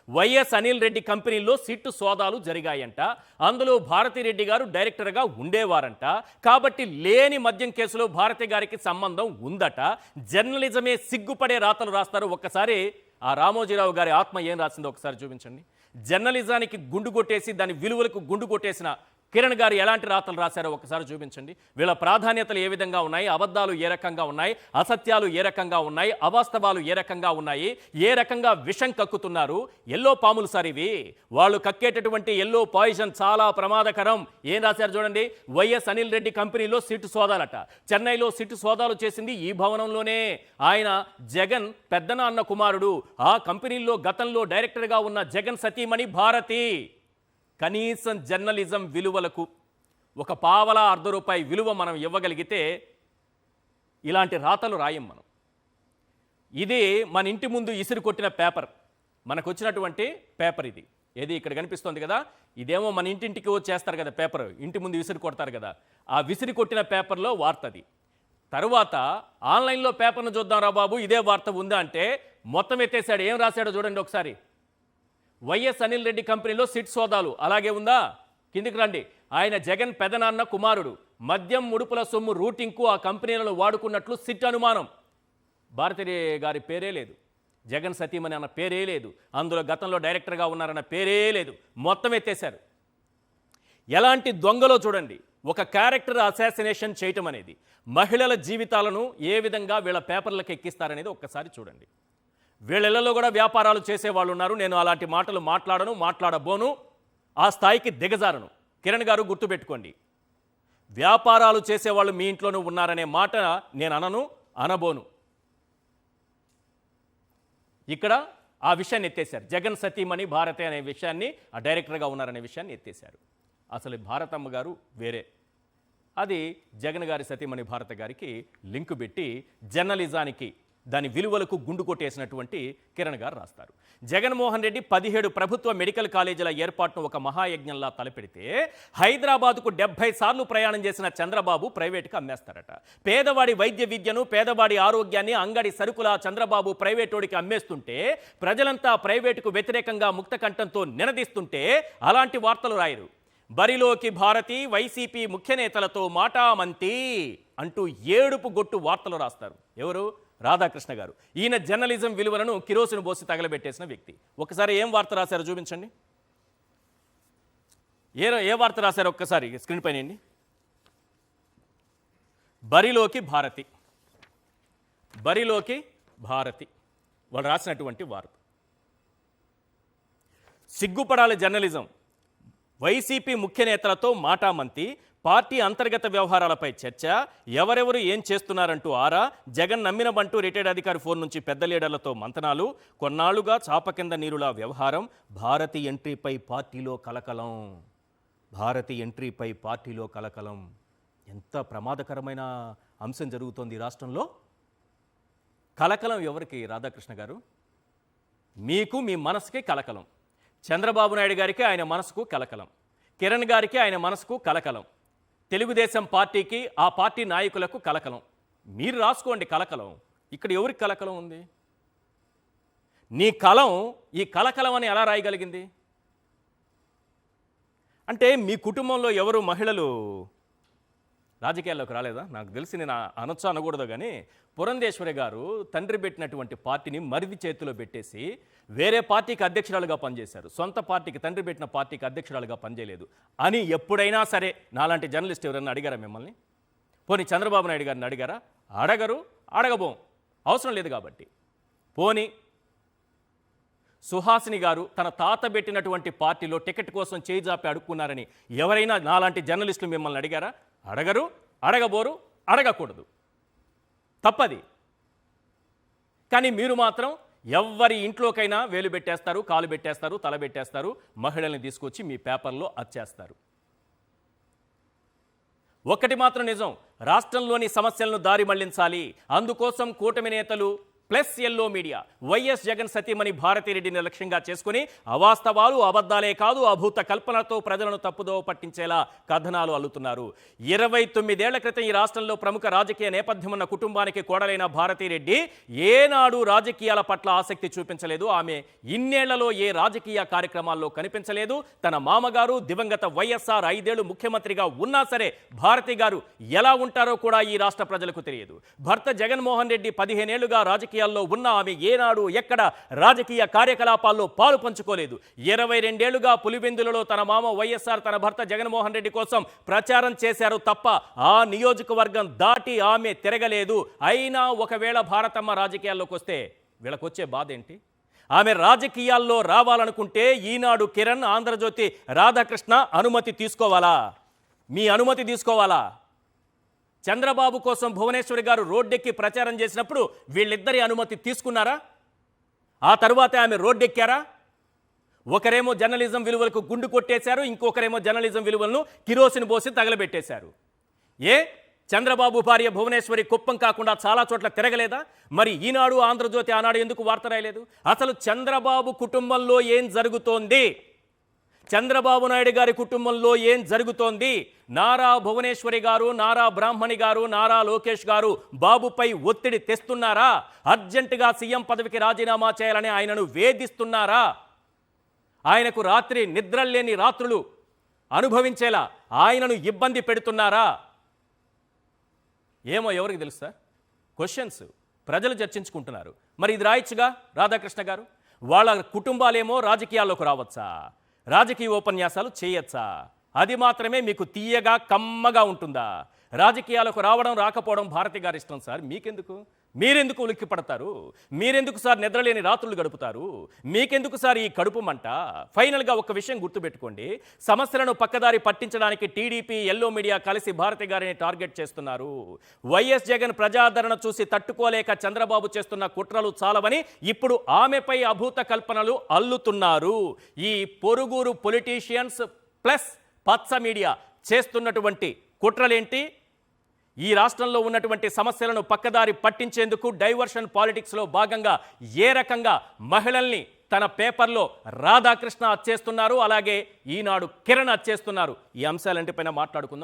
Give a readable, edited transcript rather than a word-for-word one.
YS Anil Reddy కంపెనీలో sit సోదాలు జరిగాయంట. అందులో భారతిరెడ్డి గారు డైరెక్టర్గా ఉండేవారంట. కాబట్టి లేని మద్యం కేసులో భారతి గారికి సంబంధం ఉందట. జర్నలిజమే సిగ్గుపడే రాతలు రాస్తారు. ఒక్కసారి ఆ రామోజీరావు గారి ఆత్మ ఏం రాసిందో ఒకసారి చూపించండి. జర్నలిజానికి గుండు కొట్టేసి దాని విలువలకు గుండు కొట్టేసిన కిరణ్ గారు ఎలాంటి రాతలు రాశారో ఒకసారి చూపించండి. వీళ్ళ ప్రాధాన్యతలు ఏ విధంగా ఉన్నాయి, అబద్ధాలు ఏ రకంగా ఉన్నాయి, అసత్యాలు ఏ రకంగా ఉన్నాయి, అవాస్తవాలు ఏ రకంగా ఉన్నాయి, ఏ రకంగా విషం కక్కుతున్నారు. ఎల్లో పాములు సార్ ఇవి. వాళ్ళు కక్కేటటువంటి ఎల్లో పాయిజన్ చాలా ప్రమాదకరం. ఏం రాశారు చూడండి. వైఎస్ అనిల్ రెడ్డి కంపెనీలో సిట్టు సోదాలట. చెన్నైలో సిట్టు సోదాలు చేసింది ఈ భవనంలోనే. ఆయన జగన్ పెద్దనాన్న కుమారుడు. ఆ కంపెనీలో గతంలో డైరెక్టర్గా ఉన్న జగన్ సతీమణి భారతి. కనీసం జర్నలిజం విలువలకు ఒక పావలా ₹1 విలువ మనం ఇవ్వగలిగితే ఇలాంటి రాతలు రాయం మనం. ఇది మన ఇంటి ముందు ఇసురు కొట్టిన పేపర్, మనకు వచ్చినటువంటి పేపర్ ఇది. ఏది ఇక్కడ కనిపిస్తుంది కదా, ఇదేమో మన ఇంటింటికి వచ్చేస్తారు కదా పేపర్, ఇంటి ముందు విసిరి కొడతారు కదా, ఆ విసిరి కొట్టిన పేపర్లో వార్తది. తరువాత ఆన్లైన్లో పేపర్ను చూద్దాం రా బాబు ఇదే వార్త ఉందా అంటే మొత్తం ఎత్తేసాడు. ఏం రాశాడో చూడండి ఒకసారి. వైఎస్ అనిల్ రెడ్డి కంపెనీలో సిట్ సోదాలు అలాగే ఉందా. కిందికి రండి. ఆయన జగన్ పెదనాన్న కుమారుడు. మద్యం ముడుపుల సొమ్ము రూటింగ్కు ఆ కంపెనీలను వాడుకున్నట్లు సిట్ అనుమానం. భారతి గారి పేరే లేదు, జగన్ సతీమణి అన్న పేరే లేదు, అందులో గతంలో డైరెక్టర్గా ఉన్నారన్న పేరే లేదు. మొత్తం ఎత్తేశారు. ఎలాంటి దొంగలో చూడండి. ఒక క్యారెక్టర్ అసాసినేషన్ చేయటం అనేది, మహిళల జీవితాలను ఏ విధంగా వీళ్ళ పేపర్లకు ఎక్కిస్తారనేది ఒక్కసారి చూడండి. వీళ్ళలో కూడా వ్యాపారాలు చేసేవాళ్ళు ఉన్నారు. నేను అలాంటి మాటలు మాట్లాడను, మాట్లాడబోను, ఆ స్థాయికి దిగజారను. కిరణ్ గారు గుర్తుపెట్టుకోండి. వ్యాపారాలు చేసేవాళ్ళు మీ ఇంట్లోనూ ఉన్నారనే మాట నేను అనను, అనబోను. ఇక్కడ ఆ విషయాన్ని ఎత్తేశారు. జగన్ సతీమణి భారతి అనే విషయాన్ని, ఆ డైరెక్టర్గా ఉన్నారనే విషయాన్ని ఎత్తేశారు. అసలు భారతమ్మ గారు వేరే, అది జగన్ గారి సతీమణి భారతి గారికి లింకు పెట్టి జర్నలిజానికి దాని విలువలకు గుండు కొట్టేసినటువంటి కిరణ్ గారు రాస్తారు. జగన్మోహన్ రెడ్డి 17 ప్రభుత్వ మెడికల్ కాలేజీల ఏర్పాటును ఒక మహాయజ్ఞంలా తలపెడితే హైదరాబాద్కు 70 సార్లు ప్రయాణం చేసిన చంద్రబాబు ప్రైవేటుకు అమ్మేస్తారట. పేదవాడి వైద్య విద్యను, పేదవాడి ఆరోగ్యాన్ని అంగడి సరుకుల చంద్రబాబు ప్రైవేటోడికి అమ్మేస్తుంటే ప్రజలంతా ప్రైవేటుకు వ్యతిరేకంగా ముక్తకంఠంతో నినదిస్తుంటే అలాంటి వార్తలు రాయరు. బరిలోకి భారతి, వైసీపీ ముఖ్య నేతలతో మాటామంతి అంటూ ఏడుపు గొట్టు వార్తలు రాస్తారు. ఎవరు? రాధాకృష్ణ గారు. ఈయన జర్నలిజం విలువలను కిరోసిన్ పోసి తగలబెట్టేసిన వ్యక్తి. ఒకసారి ఏం వార్త రాశారో చూపించండి. ఏ వార్త రాశారో ఒక్కసారి స్క్రీన్ పైన. బరిలోకి భారతి, బరిలోకి భారతి వాళ్ళు రాసినటువంటి వార్త. సిగ్గుపడాలి జర్నలిజం. వైసీపీ ముఖ్య నేతలతో మాటామంతి, పార్టీ అంతర్గత వ్యవహారాలపై చర్చ, ఎవరెవరు ఏం చేస్తున్నారంటూ ఆరా, జగన్ నమ్మినబంటూ రిటైర్డ్ అధికారి ఫోన్ నుంచి పెద్ద లీడర్లతో మంతనాలు, కొన్నాళ్లుగా చాప కింద నీరులా వ్యవహారం, భారతి ఎంట్రీపై పార్టీలో కలకలం. భారతి ఎంట్రీపై పార్టీలో కలకలం. ఎంత ప్రమాదకరమైన అంశం జరుగుతోంది రాష్ట్రంలో. కలకలం ఎవరికి రాధాకృష్ణ గారు? మీకు, మీ మనసుకి కలకలం. చంద్రబాబు నాయుడు గారికి ఆయన మనసుకు కలకలం. కిరణ్ గారికి ఆయన మనసుకు కలకలం. తెలుగుదేశం పార్టీకి, ఆ పార్టీ నాయకులకు కలకలం. మీరు రాసుకోండి కలకలం. ఇక్కడ ఎవరికి కలకలం ఉంది? నీ కలం ఈ కలకలం అని ఎలా రాయగలిగింది? అంటే మీ కుటుంబంలో ఎవరు మహిళలు రాజకీయాల్లోకి రాలేదా? నాకు తెలిసి నేను అనొచ్చా అనకూడదు కానీ పురంధేశ్వరి గారు తండ్రి పెట్టినటువంటి పార్టీని మరిది చేతిలో పెట్టేసి వేరే పార్టీకి అధ్యక్షురాలుగా పనిచేశారు. సొంత పార్టీకి, తండ్రి పెట్టిన పార్టీకి అధ్యక్షురాలుగా పనిచేయలేదు అని ఎప్పుడైనా సరే నాలాంటి జర్నలిస్ట్ ఎవరైనా అడిగారా మిమ్మల్ని? పోనీ చంద్రబాబు నాయుడు గారిని అడిగారా? అడగరు, అడగబోం, అవసరం లేదు కాబట్టి. పోనీ సుహాసిని గారు తన తాత పెట్టినటువంటి పార్టీలో టికెట్ కోసం చేయి జాపి అడుక్కున్నారని ఎవరైనా నాలాంటి జర్నలిస్టులు మిమ్మల్ని అడిగారా? అడగరు, అడగబోరు, అడగకూడదు, తప్పది. కానీ మీరు మాత్రం ఎవరి ఇంట్లోకైనా వేలు పెట్టేస్తారు, కాలు పెట్టేస్తారు, తల పెట్టేస్తారు, మహిళల్ని తీసుకొచ్చి మీ పేపర్లో అచ్చేస్తారు. ఒక్కటి మాత్రం నిజం, రాష్ట్రంలోని సమస్యలను దారి మళ్లించాలి. అందుకోసం కూటమి నేతలు plus yellow media YS Jagan సతీమణి భారతిరెడ్డిని లక్ష్యంగా చేసుకుని అవాస్తవాలు అబద్ధాలే కాదు అభూత కల్పనతో ప్రజలను తప్పుదో పట్టించేలా కథనాలు అల్లుతున్నారు. 29 ఏళ్ల క్రితం ఈ రాష్ట్రంలో ప్రముఖ రాజకీయ నేపథ్యం ఉన్న కుటుంబానికి కోడలైన భారతిరెడ్డి ఏనాడు రాజకీయాల పట్ల ఆసక్తి చూపించలేదు. ఆమె ఇన్నేళ్లలో ఏ రాజకీయ కార్యక్రమాల్లో కనిపించలేదు. తన మామగారు దివంగత వైఎస్ఆర్ 5 ఏళ్లు ముఖ్యమంత్రిగా ఉన్నా సరే భారతి గారు ఎలా ఉంటారో కూడా ఈ రాష్ట్ర ప్రజలకు తెలియదు. భర్త జగన్మోహన్ రెడ్డి 15 ఏళ్లుగా రాజకీయాల్లో ఉన్న ఆమె ఏనాడు ఎక్కడ రాజకీయ కార్యకలాపాల్లో పాలు పంచుకోలేదు. 22 ఏళ్లుగా పులివెందులలో తన మామ వైఎస్ఆర్ తన భర్త జగన్మోహన్ రెడ్డి కోసం ప్రచారం చేశారు తప్ప ఆ నియోజకవర్గం దాటి ఆమె తిరగలేదు. అయినా ఒకవేళ భారతమ్మ రాజకీయాల్లోకి వస్తే వీళ్ళకొచ్చే బాధ ఏంటి? ఆమె రాజకీయాల్లో రావాలనుకుంటే ఈనాడు కిరణ్, ఆంధ్రజ్యోతి రాధాకృష్ణ అనుమతి తీసుకోవాలా? మీ అనుమతి తీసుకోవాలా? చంద్రబాబు కోసం భువనేశ్వరి గారు రోడ్డెక్కి ప్రచారం చేసినప్పుడు వీళ్ళిద్దరి అనుమతి తీసుకున్నారా? ఆ తరువాత ఆమె రోడ్డెక్కారా? ఒకరేమో జర్నలిజం విలువలకు గుండు కొట్టేశారు, ఇంకొకరేమో జర్నలిజం విలువలను కిరోసిన్ పోసి తగలబెట్టేశారు. చంద్రబాబు భార్య భువనేశ్వరి కుప్పం కాకుండా చాలా చోట్ల తిరగలేదా? మరి ఈనాడు, ఆంధ్రజ్యోతి, ఆనాడు ఎందుకు వార్త రాయలేదు? అసలు చంద్రబాబు కుటుంబంలో ఏం జరుగుతోంది? చంద్రబాబు నాయుడు గారి కుటుంబంలో ఏం జరుగుతోంది? నారా భువనేశ్వరి గారు, నారా బ్రాహ్మణి గారు, నారా లోకేష్ గారు బాబుపై ఒత్తిడి తెస్తున్నారా? అర్జెంటుగా సీఎం పదవికి రాజీనామా చేయాలని ఆయనను వేధిస్తున్నారా? ఆయనకు రాత్రి నిద్రలేని రాత్రులు అనుభవించేలా ఆయనను ఇబ్బంది పెడుతున్నారా? ఏమో ఎవరికి తెలుసు సార్? క్వశ్చన్స్ ప్రజలు చర్చించుకుంటున్నారు. మరి ఇది రాయొచ్చుగా రాధాకృష్ణ గారు. వాళ్ళ కుటుంబాలేమో రాజకీయాల్లోకి రావచ్చా? రాజకీయ ఉపన్యాసాలు చేయొచ్చా? అది మాత్రమే మీకు తీయగా కమ్మగా ఉంటుందా? రాజకీయాలకు రావడం రాకపోవడం భారతి గారి ఇష్టం సార్. మీకెందుకు? మీరెందుకు ఉలిక్కి పడతారు? మీరెందుకు సార్ నిద్రలేని రాత్రులు గడుపుతారు? మీకెందుకు సార్ ఈ కడుపు మంట? ఫైనల్గా ఒక విషయం గుర్తుపెట్టుకోండి. సమస్యలను పక్కదారి పట్టించడానికి టీడీపీ, ఎల్లో మీడియా కలిసి భారతి గారిని టార్గెట్ చేస్తున్నారు. వైఎస్ జగన్ ప్రజాదరణ చూసి తట్టుకోలేక చంద్రబాబు చేస్తున్న కుట్రలు చాలవని ఇప్పుడు ఆమెపై అభూత కల్పనలు అల్లుతున్నారు. ఈ పొరుగురు పొలిటీషియన్స్ ప్లస్ పచ్చ మీడియా చేస్తున్నటువంటి కుట్రలేంటి? ఈ రాష్ట్రంలో ఉన్నటువంటి సమస్యలను పక్కదారి పట్టించేందుకు డైవర్షన్ పాలిటిక్స్లో భాగంగా ఏ రకంగా మహిళల్ని తన పేపర్లో రాధాకృష్ణ అచ్చేస్తున్నారు, అలాగే ఈనాడు కిరణ్ అచ్చేస్తున్నారు. ఈ అంశాలంటిపైన మాట్లాడుకుందాం.